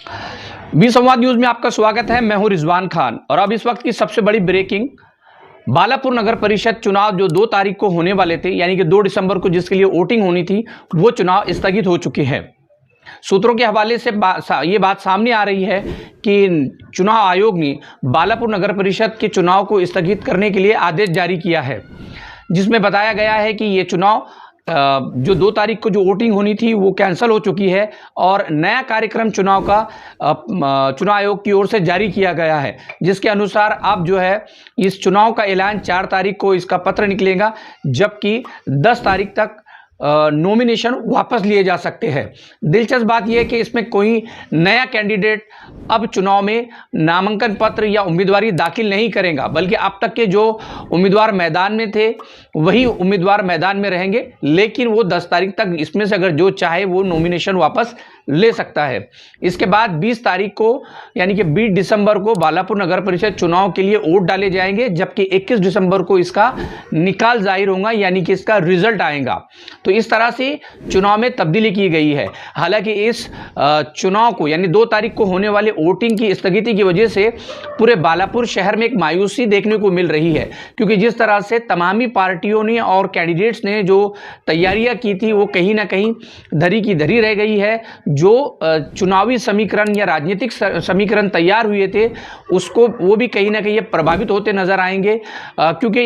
We संवाद news में आपका स्वागत है। मैं हूं रिजवान खान और अब इस वक्त की सबसे बड़ी ब्रेकिंग, बालापुर नगर परिषद चुनाव जो 2 तारीख को होने वाले थे, यानी कि 2 दिसंबर को जिसके लिए वोटिंग होनी थी, वो चुनाव स्थगित हो चुके हैं। सूत्रों के हवाले से ये बात सामने आ रही है कि चुनाव आयोग ने बालापुर नगर परिषद के चुनाव को स्थगित करने के लिए आदेश जारी किया है, जिसमें बताया गया है कि ये चुनाव जो 2 तारीख को जो वोटिंग होनी थी वो कैंसिल हो चुकी है और नया कार्यक्रम चुनाव का चुनाव आयोग की ओर से जारी किया गया है, जिसके अनुसार अब जो है इस चुनाव का ऐलान 4 तारीख को इसका पत्र निकलेगा, जबकि 10 तारीख तक नॉमिनेशन वापस लिए जा सकते हैं। दिलचस्प बात यह है कि इसमें कोई नया कैंडिडेट अब चुनाव में नामांकन पत्र या उम्मीदवारी दाखिल नहीं करेगा, बल्कि अब तक के जो उम्मीदवार मैदान में थे वही उम्मीदवार मैदान में रहेंगे, लेकिन वो 10 तारीख तक इसमें से अगर जो चाहे वो नॉमिनेशन वापस ले सकता है। इसके बाद 20 तारीख को यानी कि 20 दिसंबर को बालापुर नगर परिषद चुनाव के लिए वोट डाले जाएंगे, जबकि 21 दिसंबर को इसका निकाल जाहिर होगा, यानी कि इसका रिजल्ट आएगा। तो इस तरह से चुनाव में तब्दीली की गई है। हालांकि इस चुनाव को यानी 2 तारीख को होने वाले वोटिंग की स्थगिति की वजह से पूरे बालापुर शहर में एक मायूसी देखने को मिल रही है, क्योंकि जिस तरह से तमामी पार्टियों ने और कैंडिडेट्स ने जो तैयारियां की थी वो कहीं ना कहीं धरी की धरी रह गई है। जो चुनावी समीकरण या राजनीतिक समीकरण तैयार हुए थे उसको वो भी कहीं ना कहीं प्रभावित होते नजर आएंगे, क्योंकि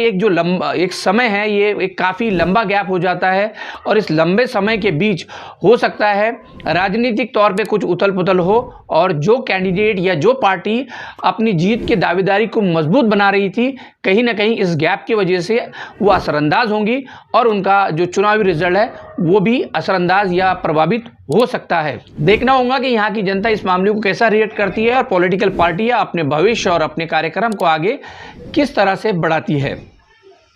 एक समय है, ये एक काफ़ी लंबा गैप हो जाता है और इस लंबे समय के बीच हो सकता है राजनीतिक तौर पे कुछ उथल पुथल हो और जो कैंडिडेट या जो पार्टी अपनी जीत की दावेदारी को मजबूत बना रही थी, कहीं ना कहीं इस गैप की वजह से वो असरअंदाज होंगी और उनका जो चुनावी रिजल्ट है वो भी असरअंदाज या प्रभावित हो सकता है। देखना होगा कि यहाँ की जनता इस मामले को कैसा रिएक्ट करती है और पॉलिटिकल पार्टियां अपने भविष्य और अपने कार्यक्रम को आगे किस तरह से बढ़ाती है।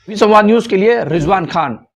संवाद न्यूज़ के लिए रिजवान खान।